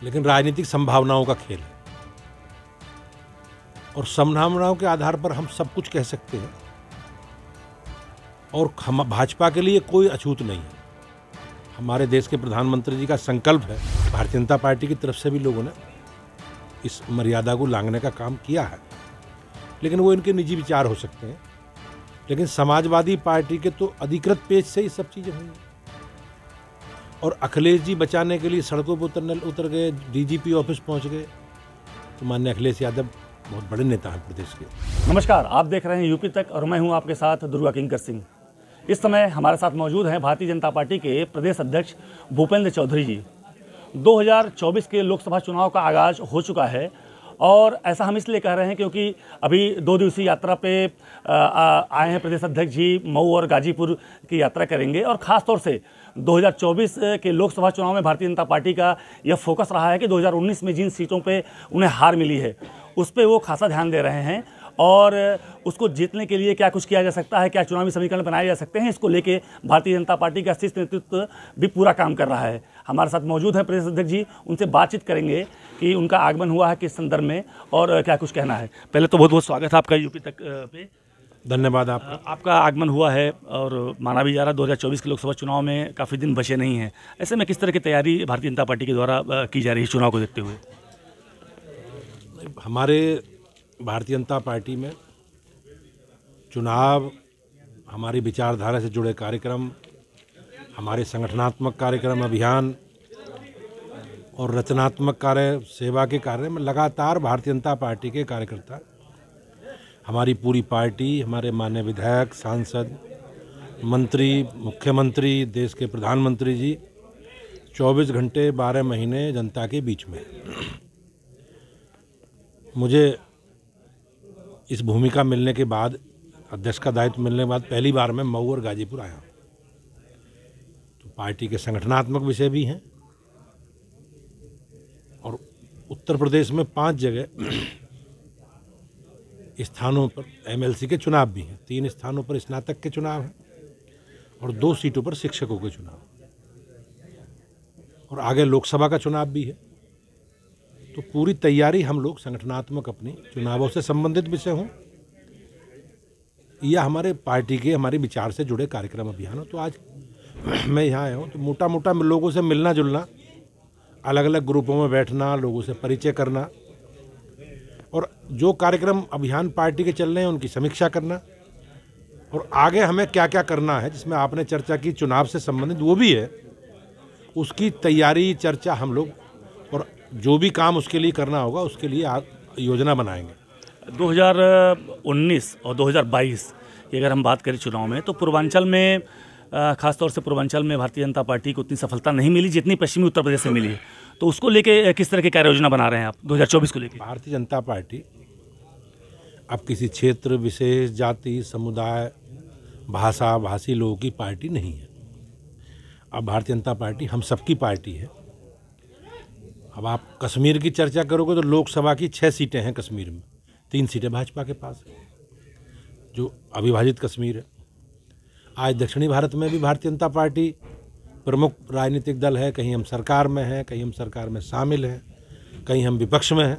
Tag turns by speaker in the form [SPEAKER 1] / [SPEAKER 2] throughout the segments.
[SPEAKER 1] लेकिन राजनीतिक संभावनाओं का खेल है और संभावनाओं के आधार पर हम सब कुछ कह सकते हैं और हम भाजपा के लिए कोई अछूत नहीं है। हमारे देश के प्रधानमंत्री जी का संकल्प है। भारतीय जनता पार्टी की तरफ से भी लोगों ने इस मर्यादा को लांघने का काम किया है, लेकिन वो इनके निजी विचार हो सकते हैं। लेकिन समाजवादी पार्टी के तो अधिकृत पेज से ही सब चीज़ें हुई और अखिलेश जी बचाने के लिए सड़कों पर उतर गए, डीजीपी ऑफिस पहुंच गए। तो माननीय अखिलेश यादव बहुत बड़े नेता हैं प्रदेश के।
[SPEAKER 2] नमस्कार, आप देख रहे हैं यूपी तक और मैं हूं आपके साथ दुर्गा किंकर सिंह। इस समय हमारे साथ मौजूद हैं भारतीय जनता पार्टी के प्रदेश अध्यक्ष भूपेंद्र चौधरी जी। 2024 के लोकसभा चुनाव का आगाज हो चुका है और ऐसा हम इसलिए कह रहे हैं क्योंकि अभी 2 दिवसीय यात्रा पे आए हैं प्रदेश अध्यक्ष जी। मऊ और गाजीपुर की यात्रा करेंगे और ख़ास तौर से 2024 के लोकसभा चुनाव में भारतीय जनता पार्टी का यह फोकस रहा है कि 2019 में जिन सीटों पे उन्हें हार मिली है उस पर वो खासा ध्यान दे रहे हैं और उसको जीतने के लिए क्या कुछ किया जा सकता है, क्या चुनावी समीकरण बनाए जा सकते हैं, इसको लेके भारतीय जनता पार्टी का शीर्ष नेतृत्व भी पूरा काम कर रहा है। हमारे साथ मौजूद हैं प्रदेश अध्यक्ष जी, उनसे बातचीत करेंगे कि उनका आगमन हुआ है किस संदर्भ में और क्या कुछ कहना है। पहले तो बहुत बहुत स्वागत है आपका यूपी तक पे।
[SPEAKER 1] धन्यवाद आपका
[SPEAKER 2] आगमन हुआ है और माना भी जा रहा है 2024 के लोकसभा चुनाव में काफ़ी दिन बचे नहीं हैं। ऐसे में किस तरह की तैयारी भारतीय जनता पार्टी के द्वारा की जा रही है चुनाव को देखते हुए?
[SPEAKER 1] हमारे भारतीय जनता पार्टी में चुनाव, हमारी विचारधारा से जुड़े कार्यक्रम, हमारे संगठनात्मक कार्यक्रम, अभियान और रचनात्मक कार्य, सेवा के कार्य में लगातार भारतीय जनता पार्टी के कार्यकर्ता, हमारी पूरी पार्टी, हमारे माननीय विधायक, सांसद, मंत्री, मुख्यमंत्री, देश के प्रधानमंत्री जी 24 घंटे 12 महीने जनता के बीच में। मुझे इस भूमिका मिलने के बाद, अध्यक्ष का दायित्व मिलने के बाद पहली बार मैं मऊ और गाजीपुर आया हूँ। तो पार्टी के संगठनात्मक विषय भी हैं और उत्तर प्रदेश में 5 जगह स्थानों पर एमएलसी के चुनाव भी हैं। 3 स्थानों पर स्नातक के चुनाव हैं और 2 सीटों पर शिक्षकों के चुनाव और आगे लोकसभा का चुनाव भी है। तो पूरी तैयारी हम लोग संगठनात्मक अपनी चुनावों से संबंधित विषय हों या हमारे पार्टी के, हमारे विचार से जुड़े कार्यक्रम, अभियान हो। तो आज मैं यहाँ आया हूँ तो मोटा मोटा लोगों से मिलना जुलना, अलग अलग ग्रुपों में बैठना, लोगों से परिचय करना और जो कार्यक्रम अभियान पार्टी के चल रहे हैं उनकी समीक्षा करना और आगे हमें क्या क्या करना है, जिसमें आपने चर्चा की चुनाव से संबंधित, वो भी है, उसकी तैयारी, चर्चा हम लोग और जो भी काम उसके लिए करना होगा उसके लिए योजना बनाएंगे।
[SPEAKER 2] 2019 और 2022 की अगर हम बात करें चुनाव में, तो पूर्वांचल में, खासतौर से पूर्वांचल में भारतीय जनता पार्टी को उतनी सफलता नहीं मिली जितनी पश्चिमी उत्तर प्रदेश से मिली है। तो उसको लेके किस तरह की कार्य योजना बना रहे हैं आप 2024 को लेके?
[SPEAKER 1] भारतीय जनता पार्टी अब किसी क्षेत्र विशेष, जाति, समुदाय, भाषा, भाषी लोगों की पार्टी नहीं है। अब भारतीय जनता पार्टी हम सबकी पार्टी है। अब आप कश्मीर की चर्चा करोगे तो लोकसभा की 6 सीटें हैं कश्मीर में, 3 सीटें भाजपा के पास है, जो अविभाजित कश्मीर है। आज दक्षिणी भारत में भी भारतीय जनता पार्टी प्रमुख राजनीतिक दल है। कहीं हम सरकार में हैं, कहीं हम सरकार में शामिल हैं, कहीं हम विपक्ष में हैं।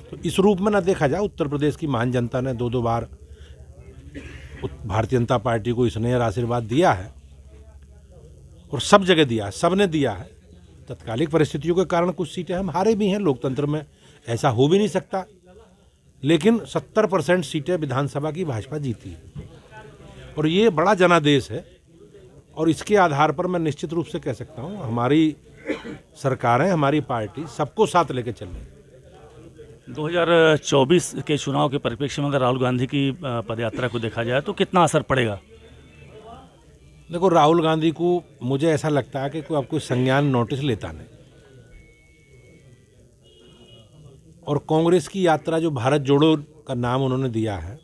[SPEAKER 1] तो इस रूप में ना देखा जाए, उत्तर प्रदेश की महान जनता ने 2-2 बार भारतीय जनता पार्टी को स्नेह और आशीर्वाद दिया है और सब जगह दिया है, सब ने दिया है। तत्कालिक परिस्थितियों के कारण कुछ सीटें हम हारे भी हैं। लोकतंत्र में ऐसा हो भी नहीं सकता, लेकिन 70% सीटें विधानसभा की भाजपा जीती है और ये बड़ा जनादेश है। और इसके आधार पर मैं निश्चित रूप से कह सकता हूँ हमारी सरकारें, हमारी पार्टी सबको साथ लेके चल रही है।
[SPEAKER 2] 2024 के चुनाव के परिप्रेक्ष्य में अगर राहुल गांधी की पदयात्रा को देखा जाए तो कितना असर पड़ेगा?
[SPEAKER 1] देखो, राहुल गांधी को मुझे ऐसा लगता है कि कोई आपको संज्ञान नोटिस लेता नहीं और कांग्रेस की यात्रा जो भारत जोड़ो का नाम उन्होंने दिया है,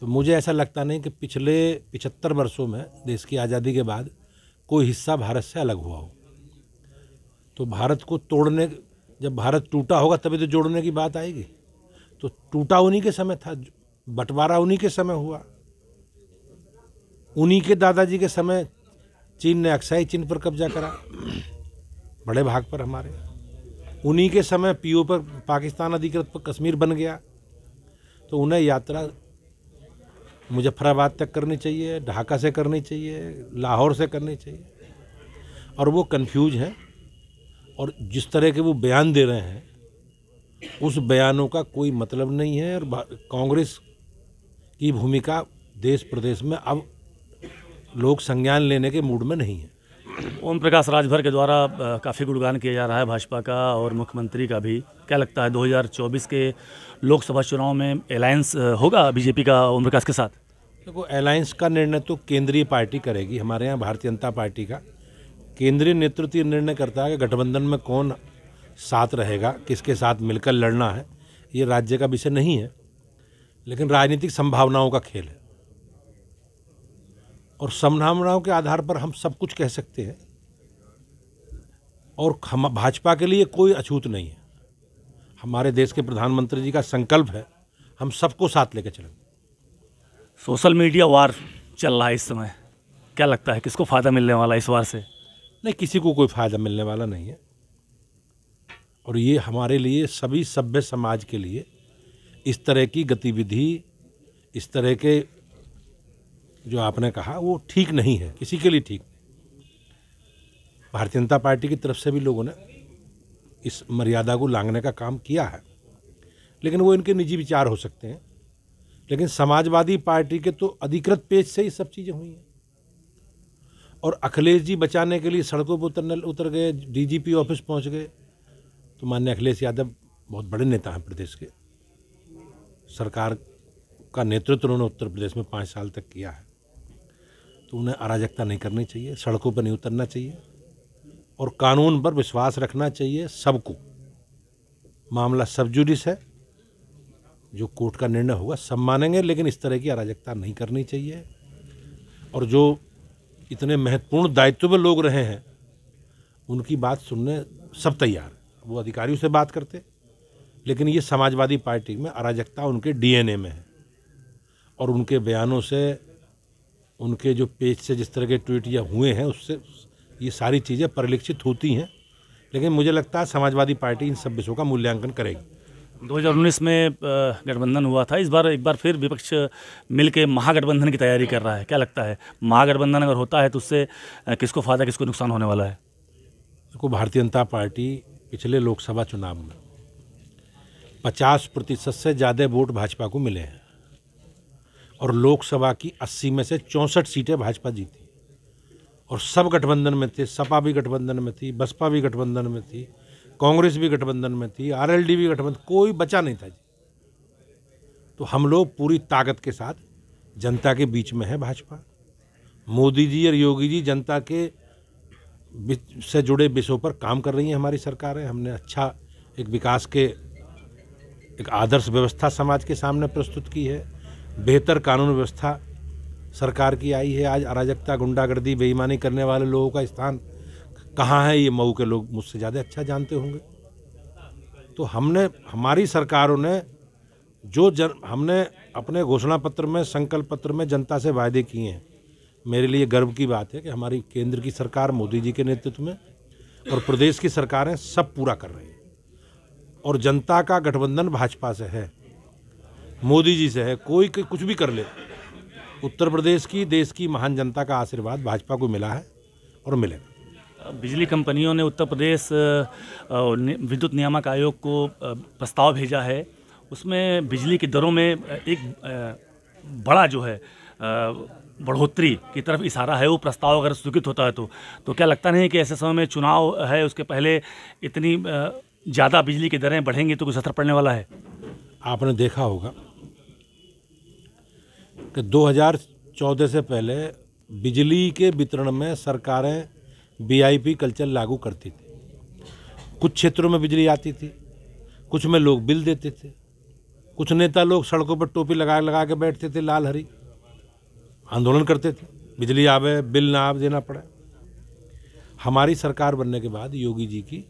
[SPEAKER 1] तो मुझे ऐसा लगता नहीं कि पिछले 75 वर्षों में देश की आज़ादी के बाद कोई हिस्सा भारत से अलग हुआ हो। तो भारत को तोड़ने, जब भारत टूटा होगा तभी तो जोड़ने की बात आएगी। तो टूटा उन्हीं के समय था, बंटवारा उन्हीं के समय हुआ, उन्हीं के दादाजी के समय चीन ने अक्साई चीन पर कब्जा करा। बड़े भाग पर हमारे। उन्हीं के समय पीओ पर पाकिस्तान अधिकृत पर कश्मीर बन गया, तो उन्हें यात्रा मुजफ्फराबाद तक करनी चाहिए, ढाका से करनी चाहिए, लाहौर से करनी चाहिए। और वो कंफ्यूज हैं, और जिस तरह के वो बयान दे रहे हैं उस बयानों का कोई मतलब नहीं है। और कांग्रेस की भूमिका देश प्रदेश में अब लोग संज्ञान लेने के मूड में नहीं है।
[SPEAKER 2] ओम प्रकाश राजभर के द्वारा काफ़ी गुणगान किया जा रहा है भाजपा का और मुख्यमंत्री का भी। क्या लगता है 2024 के लोकसभा चुनाव में अलायंस होगा बीजेपी का ओम प्रकाश के साथ?
[SPEAKER 1] देखो, अलायंस का निर्णय तो केंद्रीय पार्टी करेगी। हमारे यहाँ भारतीय जनता पार्टी का केंद्रीय नेतृत्व निर्णय करता है कि गठबंधन में कौन साथ रहेगा, किसके साथ मिलकर लड़ना है। ये राज्य का विषय नहीं है, लेकिन राजनीतिक संभावनाओं का खेल है, और संभावनाओं के आधार पर हम सब कुछ कह सकते हैं। और हम भाजपा के लिए कोई अछूत नहीं है। हमारे देश के प्रधानमंत्री जी का संकल्प है, हम सबको साथ लेकर चलेंगे।
[SPEAKER 2] सोशल मीडिया वार चल रहा है इस समय, क्या लगता है किसको फ़ायदा मिलने वाला है इस वार से?
[SPEAKER 1] नहीं, किसी को कोई फ़ायदा मिलने वाला नहीं है। और ये हमारे लिए, सभी सभ्य समाज के लिए इस तरह की गतिविधि, इस तरह के जो आपने कहा वो ठीक नहीं है, किसी के लिए ठीक। भारतीय जनता पार्टी की तरफ से भी लोगों ने इस मर्यादा को लांघने का काम किया है, लेकिन वो इनके निजी विचार हो सकते हैं। लेकिन समाजवादी पार्टी के तो अधिकृत पेज से ही सब चीज़ें हुई हैं। और अखिलेश जी बचाने के लिए सड़कों पर उतर गए, डीजीपी ऑफिस पहुंच गए। तो माननीय अखिलेश यादव बहुत बड़े नेता हैं प्रदेश के, सरकार का नेतृत्व उन्होंने उत्तर प्रदेश में 5 साल तक किया है। तो उन्हें अराजकता नहीं करनी चाहिए, सड़कों पर नहीं उतरना चाहिए, और कानून पर विश्वास रखना चाहिए सबको। मामला सब जुडिस है, जो कोर्ट का निर्णय होगा सब मानेंगे, लेकिन इस तरह की अराजकता नहीं करनी चाहिए। और जो इतने महत्वपूर्ण दायित्व में लोग रहे हैं, उनकी बात सुनने सब तैयार है। वो अधिकारियों से बात करते, लेकिन ये समाजवादी पार्टी में अराजकता उनके डीएनए में है। और उनके बयानों से, उनके जो पेज से जिस तरह के ट्वीट या हुए हैं, उससे ये सारी चीज़ें परिलक्षित होती हैं। लेकिन मुझे लगता है समाजवादी पार्टी इन सब विषयों का मूल्यांकन करेगी।
[SPEAKER 2] 2019 में गठबंधन हुआ था, इस बार एक बार फिर विपक्ष मिलके महागठबंधन की तैयारी कर रहा है। क्या लगता है महागठबंधन अगर होता है तो उससे किसको फ़ायदा, किसको नुकसान होने वाला है?
[SPEAKER 1] देखो, भारतीय जनता पार्टी पिछले लोकसभा चुनाव में 50% से ज़्यादा वोट भाजपा को मिले हैं, और लोकसभा की 80 में से 64 सीटें भाजपा जीती। और सब गठबंधन में थे, सपा भी गठबंधन में थी, बसपा भी गठबंधन में थी, कांग्रेस भी गठबंधन में थी, आरएलडी भी गठबंधन, कोई बचा नहीं था जी। तो हम लोग पूरी ताकत के साथ जनता के बीच में है भाजपा। मोदी जी और योगी जी जनता के से जुड़े विषयों पर काम कर रही हैं हमारी सरकारें। हमने अच्छा एक विकास के एक आदर्श व्यवस्था समाज के सामने प्रस्तुत की है। बेहतर कानून व्यवस्था सरकार की आई है। आज अराजकता, गुंडागर्दी, बेईमानी करने वाले लोगों का स्थान कहाँ है, ये मऊ के लोग मुझसे ज़्यादा अच्छा जानते होंगे। तो हमारी सरकारों ने हमने अपने घोषणा पत्र में, संकल्प पत्र में जनता से वायदे किए हैं, मेरे लिए गर्व की बात है कि हमारी केंद्र की सरकार मोदी जी के नेतृत्व में और प्रदेश की सरकारें सब पूरा कर रही हैं। और जनता का गठबंधन भाजपा से है, मोदी जी से है। कोई कुछ भी कर ले, उत्तर प्रदेश की, देश की महान जनता का आशीर्वाद भाजपा को मिला है और मिलेगा।
[SPEAKER 2] बिजली कंपनियों ने उत्तर प्रदेश विद्युत नियामक आयोग को प्रस्ताव भेजा है। उसमें बिजली की दरों में एक बड़ा जो है बढ़ोतरी की तरफ इशारा है। वो प्रस्ताव अगर स्वीकृत होता है तो क्या लगता नहीं कि ऐसे समय में चुनाव है, उसके पहले इतनी ज़्यादा बिजली की दरें बढ़ेंगी तो कुछ असर पड़ने वाला है?
[SPEAKER 1] आपने देखा होगा कि 2014 से पहले बिजली के वितरण में सरकारें वीआईपी कल्चर लागू करती थी। कुछ क्षेत्रों में बिजली आती थी, कुछ में लोग बिल देते थे, कुछ नेता लोग सड़कों पर टोपी लगा के बैठते थे, लाल हरी आंदोलन करते थे, बिजली आवे, बिल ना आवे, देना पड़े। हमारी सरकार बनने के बाद योगी जी की,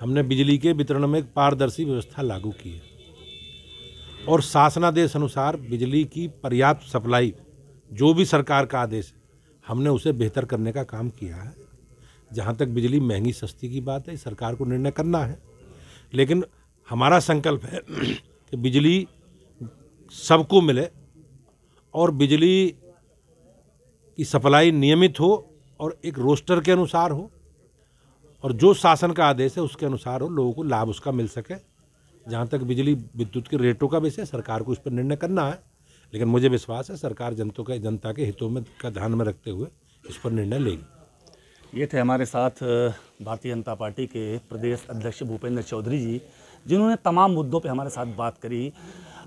[SPEAKER 1] हमने बिजली के वितरण में एक पारदर्शी व्यवस्था लागू की है और शासनादेश अनुसार बिजली की पर्याप्त सप्लाई, जो भी सरकार का आदेश है, हमने उसे बेहतर करने का काम किया है। जहाँ तक बिजली महंगी सस्ती की बात है, सरकार को निर्णय करना है, लेकिन हमारा संकल्प है कि बिजली सबको मिले और बिजली की सप्लाई नियमित हो और एक रोस्टर के अनुसार हो और जो शासन का आदेश है उसके अनुसार हो, लोगों को लाभ उसका मिल सके। जहाँ तक बिजली विद्युत के रेटों का विषय, सरकार को इस पर निर्णय करना है, लेकिन मुझे विश्वास है सरकार जनता के हितों में का ध्यान में रखते हुए इस पर निर्णय लेगी।
[SPEAKER 2] ये थे हमारे साथ भारतीय जनता पार्टी के प्रदेश अध्यक्ष भूपेंद्र चौधरी जी, जिन्होंने तमाम मुद्दों पे हमारे साथ बात करी।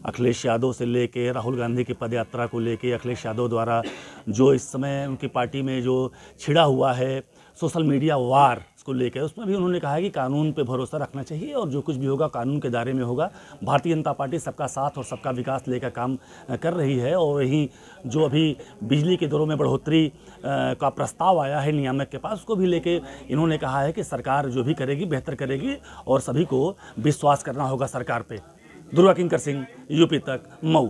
[SPEAKER 2] अखिलेश यादव से लेके राहुल गांधी की पदयात्रा को लेके, अखिलेश यादव द्वारा जो इस समय उनकी पार्टी में जो छिड़ा हुआ है सोशल मीडिया वार को लेकर, उसमें भी उन्होंने कहा है कि कानून पे भरोसा रखना चाहिए और जो कुछ भी होगा कानून के दायरे में होगा। भारतीय जनता पार्टी सबका साथ और सबका विकास लेकर काम कर रही है। और यही जो अभी बिजली के दरों में बढ़ोतरी का प्रस्ताव आया है नियामक के पास, उसको भी लेके इन्होंने कहा है कि सरकार जो भी करेगी बेहतर करेगी और सभी को विश्वास करना होगा सरकार पे। दुर्गा किंकर सिंह, यूपी तक, मऊ।